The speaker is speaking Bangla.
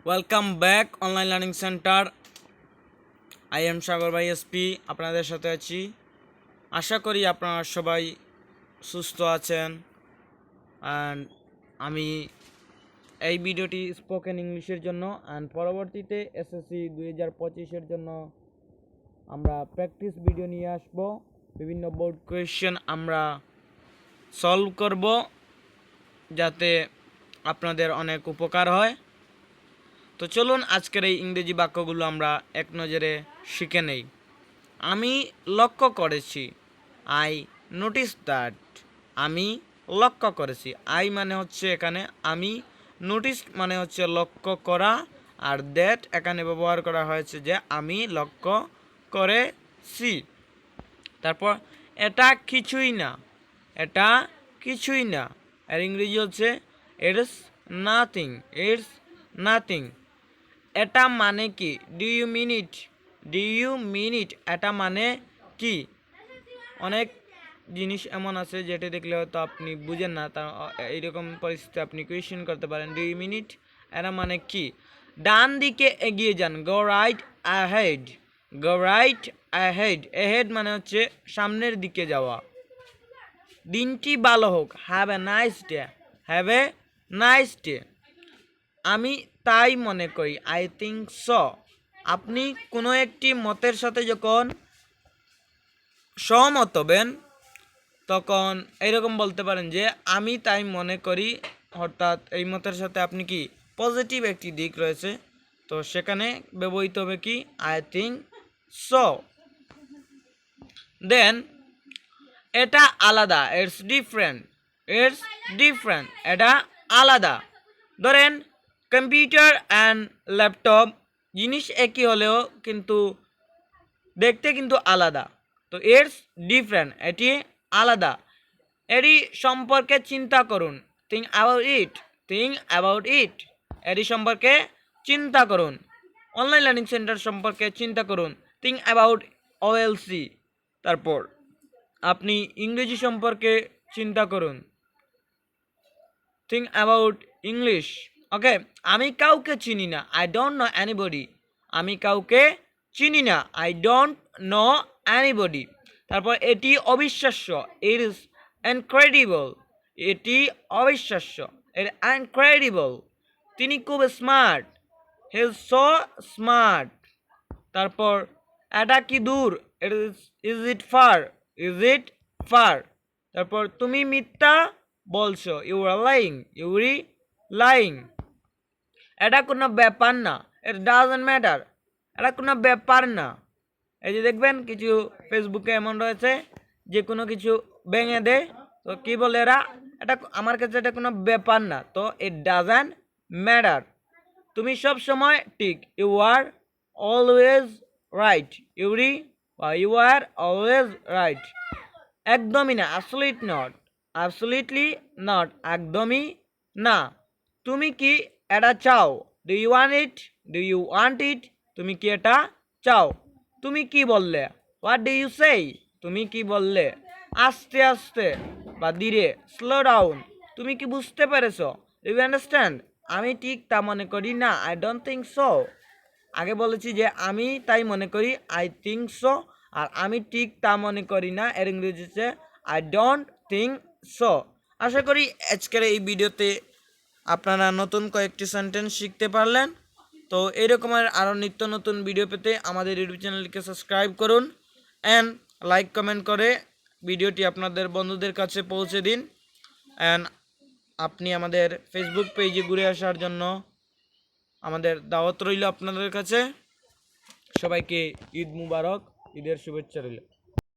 Welcome back online learning centre. I am Sagar ভাই এসপি আপনাদের সাথে আছি। আশা করি আপনারা সবাই সুস্থ আছেন। অ্যান্ড আমি এই ভিডিওটি স্পোকেন ইংলিশের জন্য অ্যান্ড পরবর্তীতে এসএসসি 2025-এর জন্য আমরা প্র্যাকটিস ভিডিও নিয়ে আসব। বিভিন্ন বোর্ড কোয়েশ্চেন আমরা সলভ করব যাতে আপনাদের অনেক উপকার হয়। তো চলুন আজকের এই ইংরেজি বাক্যগুলো আমরা এক নজরে শিখে নেই। আমি লক্ষ্য করেছি, আই নোটিস দ্যাট। আমি লক্ষ্য করেছি, আই মানে হচ্ছে এখানে আমি, নোটিস মানে হচ্ছে লক্ষ্য করা, আর দ্যাট এখানে ব্যবহার করা হয়েছে যে আমি লক্ষ্য করেছি। তারপর এটা কিছুই না, এটা কিছুই না, এর ইংরেজি হচ্ছে ইটস নাথিং, ইটস নাথিং। এটা মানে কি? Do you mean it? Do you mean it? এটা মানে কি? অনেক জিনিস এমন আছে যেটা দেখলে হয়তো আপনি বুঝেন না, তা এইরকম পরিস্থিতি আপনি কোয়েশ্চেন করতে পারেন, ডু ইউ মিন ইট? এটা মানে কি? ডান দিকে এগিয়ে যান, গো রাইট অ্যাহেড, গো রাইট অ্যাহেড। অ্যাহেড মানে হচ্ছে সামনের দিকে যাওয়া। দিনটি ভালো হোক, have a nice day, have a nice day. আমি তাই মনে করি, আই থিঙ্ক সো। আপনি কোনো একটি মতের সাথে যখন সহমত হবেন তখন এইরকম বলতে পারেন যে আমি তাই মনে করি, অর্থাৎ এই মতের সাথে আপনি কি পজিটিভ একটি দিক রয়েছে, তো সেখানে ব্যবহৃত হবে কি আই থিঙ্ক সো। দেন এটা আলাদা, ইটস ডিফারেন্ট, ইটস ডিফারেন্ট, এটা আলাদা। ধরেন কম্পিউটার অ্যান্ড ল্যাপটপ জিনিস একই হলেও কিন্তু দেখতে কিন্তু আলাদা, তো ইটস ডিফারেন্ট, এটি আলাদা। এটি সম্পর্কে চিন্তা করুন, think about it, think about it, এটি সম্পর্কে চিন্তা করুন। অনলাইন লার্নিং সেন্টার সম্পর্কে চিন্তা করুন, থিঙ্ক অ্যাবাউট ওএলসি। তারপর আপনি ইংরেজি সম্পর্কে চিন্তা করুন, থিঙ্ক অ্যাবাউট ইংলিশ। ওকে, আমি কাউকে চিনি না, আই ডোন্ট নো এনিবডি। আমি কাউকে চিনি না, আই ডোন্ট নো এনিবডি। তারপর এটি অবিশ্বাস্য, ইট ইজ ইনক্রেডিবল, এটি অবিশ্বাস্য, ইট ইনক্রেডিবল। তিনি খুব smart, he is so smart. তারপর এটা কি দূর, is it fur, is it fur. তারপর তুমি মিথ্যা বলছো, ইউ আর লাইং, ইউ রি লাইং। এটা কোনো ব্যাপার না, ইট ডাজন্ট ম্যাটার, এটা কোনো ব্যাপার না। এই যে দেখবেন কিছু ফেসবুকে এমন রয়েছে যে কোনো কিছু ভেঙে দেয়, তো কি বলে এরা, এটা আমার কাছে এটা কোনো ব্যাপার না, তো ইট ডাজন্ট ম্যাটার। তুমি সব সময় ঠিক, ইউ আর অলওয়েজ রাইট, ইউরি বা ইউ আর অলওয়েজ রাইট। একদমই না, অ্যাবসলিউট নট, অ্যাবসলিউটলি নট, একদমই না। তুমি কি এটা চাও, do you want it, do you want it, তুমি কি এটা চাও। তুমি কি বললে, হোয়াট ডু ইউ সেই, তুমি কি বললে। আস্তে আস্তে বা ধীরে, স্লো ডাউন, তুমি কি বুঝতে পেরেছো, ডু ইউ আন্ডারস্ট্যান্ড। আমি ঠিক তা মনে করি না, আই ডোন্ট থিঙ্ক সো। আগে বলেছি যে আমি তাই মনে করি, আই থিঙ্ক সো। আর আমি ঠিক তা মনে করি না, এর ইংরেজি হচ্ছে আই ডোন্ট থিঙ্ক সো। আশা করি আজকের এই ভিডিওতে আপনারা নতুন কয়েকটি সেন্টেন্স শিখতে পারলেন। তো এইরকমের আরও নিত্য নতুন ভিডিও পেতে আমাদের ইউটিউব চ্যানেলকে সাবস্ক্রাইব করুন অ্যান্ড লাইক কমেন্ট করে ভিডিওটি আপনাদের বন্ধুদের কাছে পৌঁছে দিন। অ্যান্ড আপনি আমাদের ফেসবুক পেজে ঘুরে আসার জন্য আমাদের দাওয়াত রইল আপনাদের কাছে। সবাইকে ঈদ মুবারক, ঈদের শুভেচ্ছা রইল।